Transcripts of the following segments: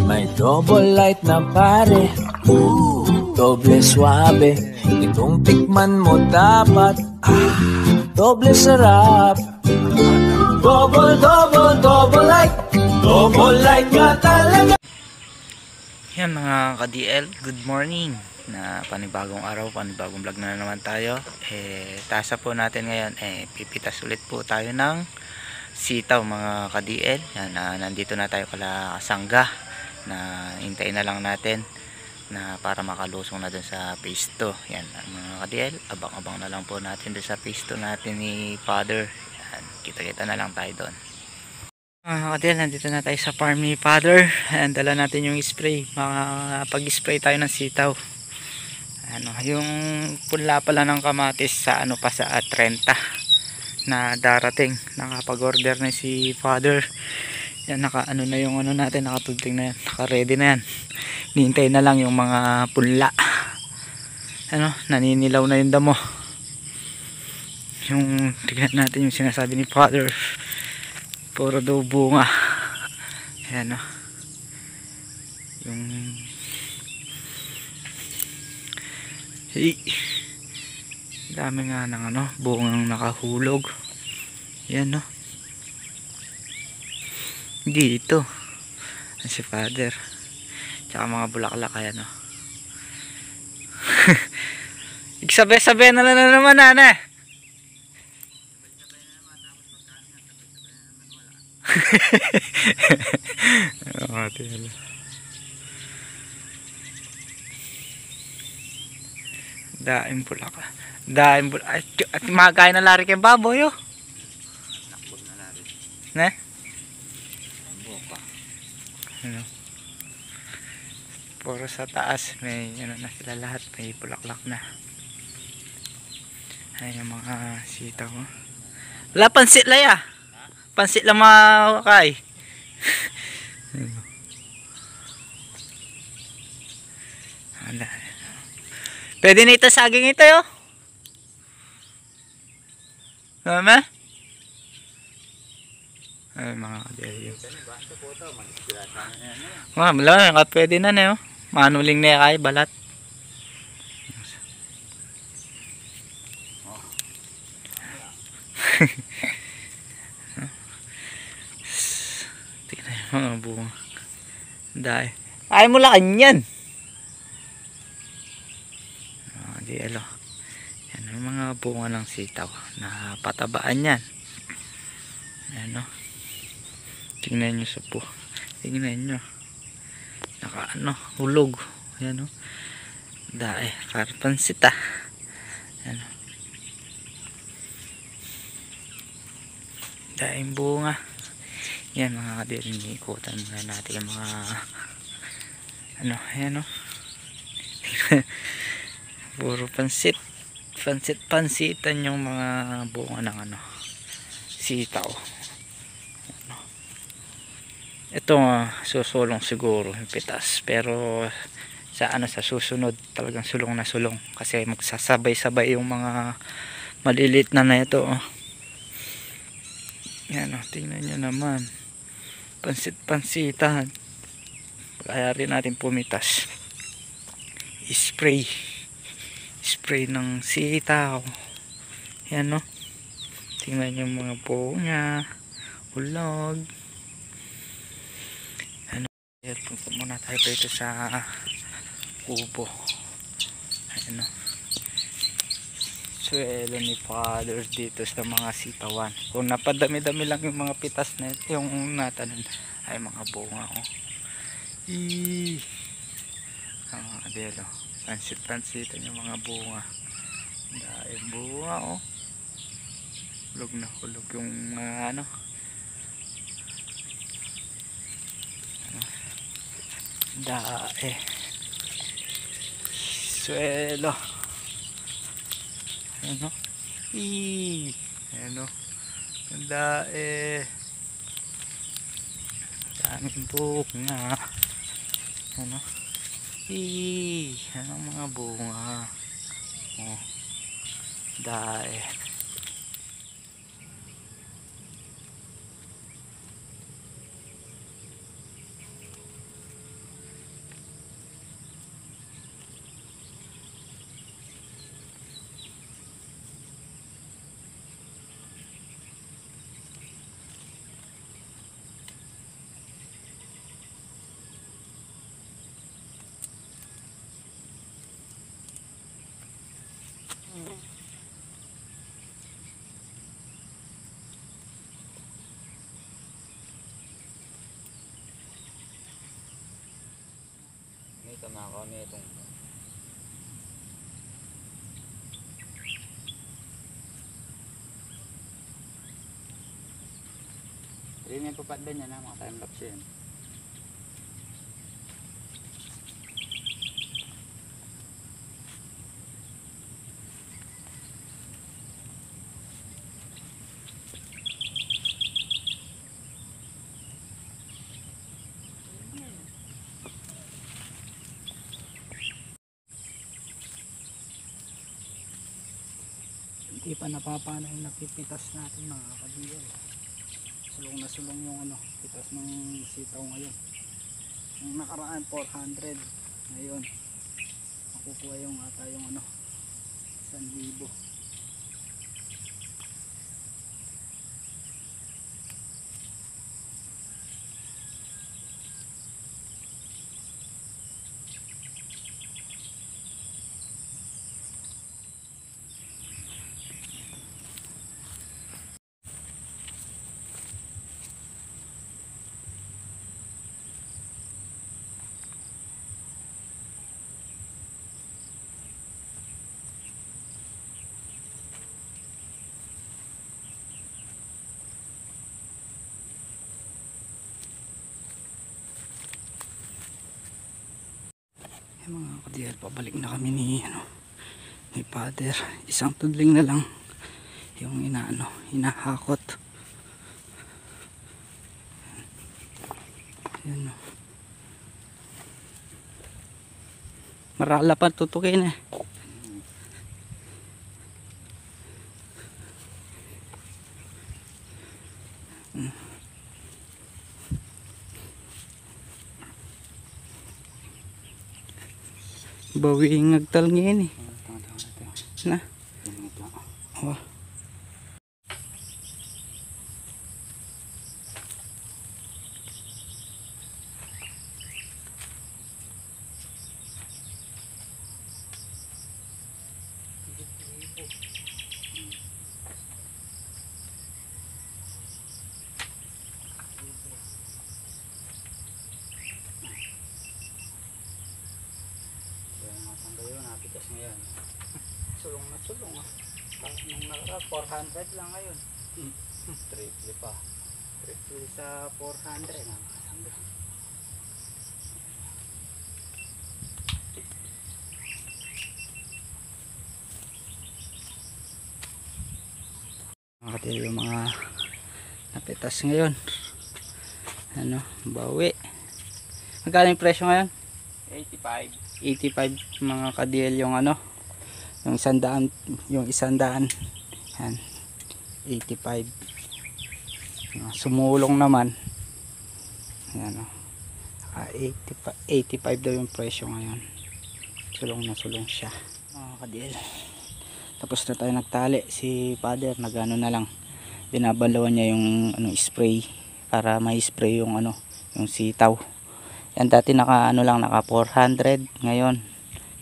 May double light na pare, doble suabe. Itong tikman mo dapat, doble sarap. Double, double, double light. Double light nga talaga. Yan mga ka-DL, good morning. Na panibagong araw, panibagong vlog na naman tayo. Tasa po natin ngayon, pipitas ulit po tayo ng sitaw mga ka-DL. Yan, nandito na tayo kala Kasangga. Na hintayin na lang natin na para makalusong na dun sa phase 2. Yan mga ka-DL, abang-abang na lang po natin dun sa phase 2 natin ni Father. Yan, kita-kita na lang tayo dun. Mga ka-DL, nandito na tayo sa farm ni Father. Ayan, dala natin yung spray. Pag-spray tayo ng sitaw. Yung punla pala ng kamatis sa pa sa 30 na darating. Nakapag-order na si Father. Yan, na yung natin, nakatugting na yan, naka-ready na yan. Hinihintay na lang yung mga punla. Naninilaw na yung damo. Yung tignan natin yung sinasabi ni Father, puro daw bunga. Ayan yung dami nga ng bungang nakahulog. Ayan dito si Father tsaka mga bulaklak. Ayan iksabi-sabi na naman nana. Daing bulaklak, daing bulaklak at magkain na lari kay baboy ne. Puro sa taas may na sila lahat, may bulaklak na. Ay yung mga sitaw wala pansit laya, pansit lang makakay. Pwede na ito saging ito mama. Ay mga kadeli wala pwede na manuling na kay balat. Tingnan yung mga bunga dahil ay mula kanyan yan yung mga bunga ng sitaw na patabaan yan. Tingnan nyo sa po, tingnan nyo naka hulog. Ayan dahil karpansit dahil bunga. Yan mga kadirin, ikutan muna natin yung mga ayan puro pansitan yung mga bunga ng sitaw. Ito susulong siguro yung pitas, pero sa sa susunod talagang sulong na sulong kasi magsasabay-sabay yung mga malilit na ito yan tingnan nyo naman, pansitan. Kaya rin natin pumitas, spray ng sitaw. Yan tingnan nyo mga bunga, hulog. Punta muna tayo dito sa kubo. Ayan suelo ni Father dito sa mga sitawan. Kung napadami-dami lang yung mga pitas na yung natanan ay mga bunga pansit-pansitan yung mga bunga dahil bunga hulog na hulog yung mga suelo. Daming bunga. Mga bunga dahil Sama kami itong rin yung papat din yan ha, mga time lapse yan. Hindi pa napapana yung napipitas natin mga ka-DL. Sulong na sulong yung ano, pitas ng sitaw ngayon. Yung nakaraan 400, ngayon makukuha yung ata yung ano 1,000. Mga ka-DL, pabalik na kami ni father. Isang tudling na lang yung hinahakot. Yan, marala pa tutukin eh. Bawing ngagtal ngayon eh. Na? Oh. napitas ngayon. Sulong na sulong ah. Nung nakara 400 lang ngayon. Triple pa. Triple sa 400. Makatili yung mga napitas ngayon. Ano, bawi. Magkano yung presyo ngayon? 85. 85 mga ka-DL yung ano, yung 100, yung 100. Yan. 85. Sumulong naman. Yan oh. 85 daw yung presyo ngayon. Sulong na sulong siya. Mga ka-DL. Tapos na tayo nagtali. Si father nagano na lang. Binabalawan niya yung spray para may spray yung yung sitaw. Yan dati naka naka 400, ngayon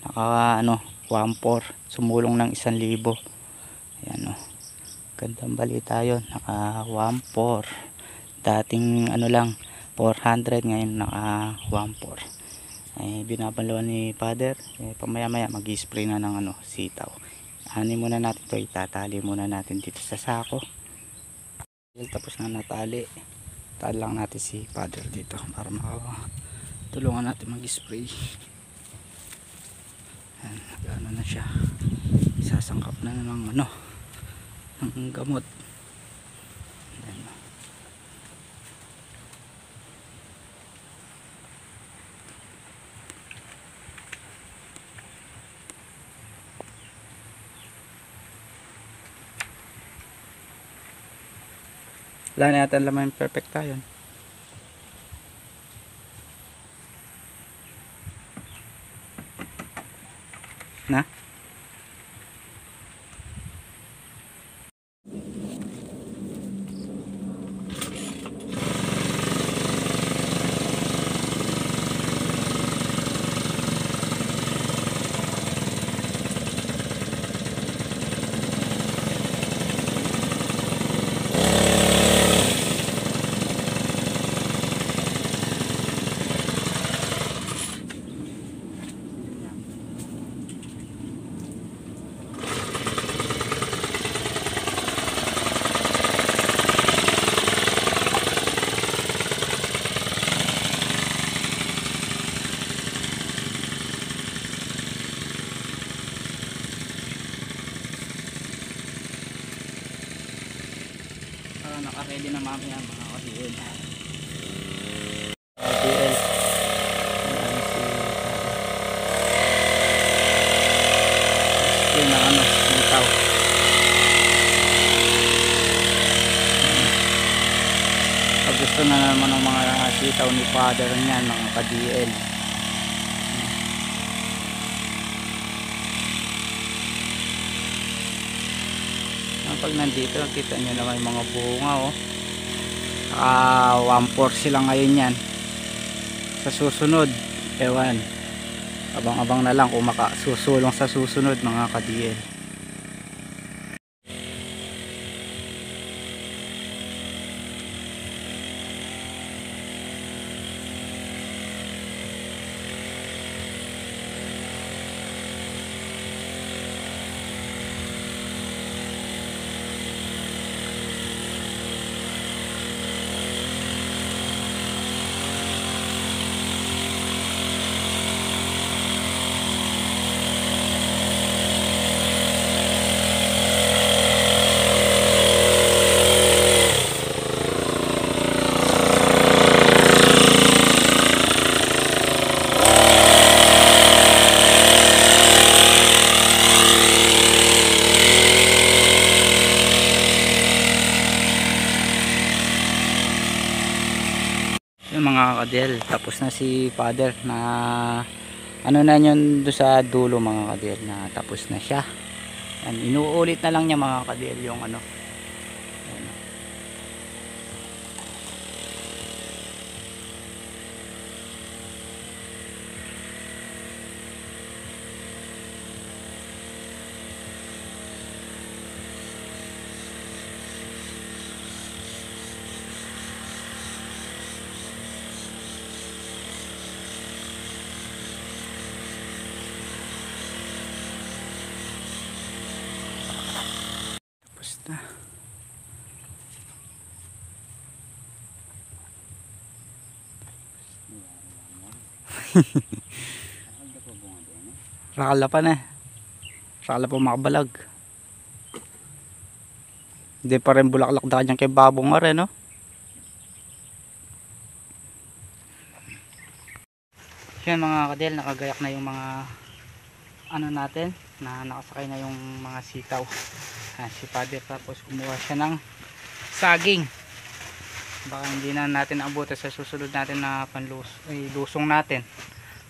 naka 1.4, sumulong ng 1,000. Yan gandang balita yun, naka 1.4. Dating lang 400, ngayon naka 1.4. Binabalawan ni father, pamaya maya mag-spray na ng sitaw. Ani muna natin to, itatali muna natin dito sa sako. Tapos na natali, tali lang natin si father dito para tulungan natin mag-spray. Ayan, nag-ano na siya, isasangkap na ng ng gamot. Ayan. Wala na yata laman perfect tayo. Na? ready na mamaya mga ka-DL. Yun ang ano, sitaw. Pag gusto na naman ng mga sitaw ni Father niyan mga ka-DL. Pag nandito nakita nyo naman yung mga bunga oh. 1/4 sila ngayon yan. Sa susunod ewan, abang-abang na lang kung makasusulong sa susunod mga ka-DL. Yung mga ka-DL, tapos na si Father na ano na yun doon sa dulo mga ka-DL, na tapos na siya. Yan, inuulit na lang niya mga ka-DL yung ano. Yan. Na. Rakala pa na. Rakala pa makabalag. Hindi pa rin bulaklak da kanyang kay babong nga rin, no? Yan mga ka-DL, nakagayak na yung mga ano natin, na nakasakay na yung mga sitaw. Si Father tapos kumuha siya ng saging. Baka hindi na natin abutin sa susunod natin na lusong natin.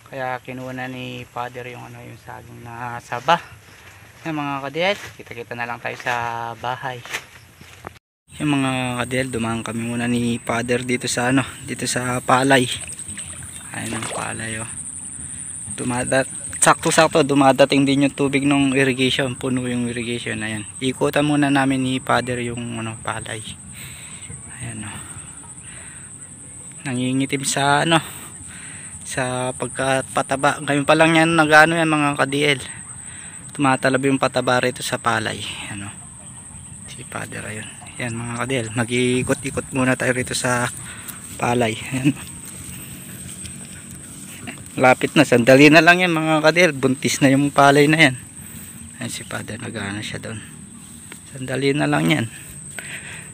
Kaya kinuha na ni Father yung ano, yung saging na saba. Yung mga ka-DL, kita-kita na lang tayo sa bahay. Yung mga ka-DL, dumaan kami muna ni Father dito sa ano, dito sa palay. Ayun ang palay oh. Sakto-sakto dumadating din yung tubig ng irrigation, puno yung irrigation. Ayan, ikutan muna namin ni Father yung ano, palay. Ayan oh. Nangingitim sa ano, sa pagkapataba. Ngayon pa lang yan nagano yan mga ka-DL. Tumatalab yung pataba rito sa palay. Ano, si Father ayun. Ayan mga ka-DL, mag-iikot-ikot muna tayo rito sa palay. Ayan. Lapit na, sandali na lang yan mga ka-DL, buntis na yung palay na yan. Ayan si Father, nag-ano siya doon. Sandali na lang yan,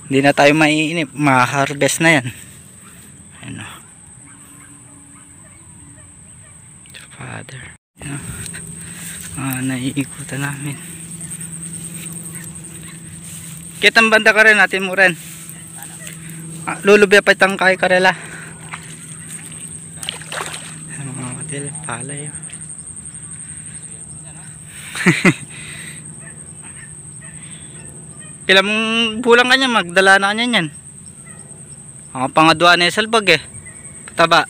hindi na tayo maiinip, ma-harvest na yan. Ayan o, si Father. Naiikutan namin. Kitang banda ka rin natin mo rin. Lulubya pa itang kay karela. Palay. Pila mong bulang kanya magdala na kanya yan. Ang pangadwa na salbag eh. Pataba.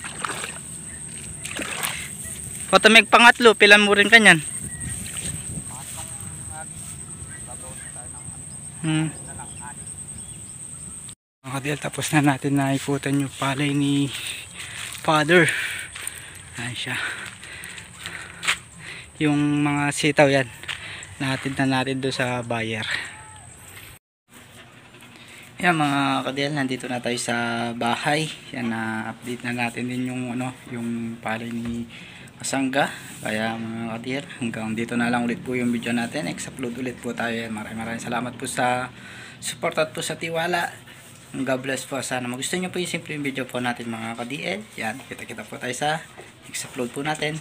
Patamig pangatlo, pila mo rin kanyan. Mga ka-DL, tapos na natin na ikutan yung palay ni Father. Ayan siya. Yung mga sitaw yan, natin na natin doon sa buyer. Yan mga ka-DL, nandito na tayo sa bahay. Yan, na-update na natin din yung ano, yung palay ni Kasangga. Kaya mga ka-DL, hanggang dito na lang ulit po yung video natin. Ex-upload ulit po tayo. Maraming salamat po sa support at po sa tiwala. God bless po. Sana magustuhan nyo po yung simple video po natin mga ka-DL. Yan, kita-kita po tayo sa next upload po natin.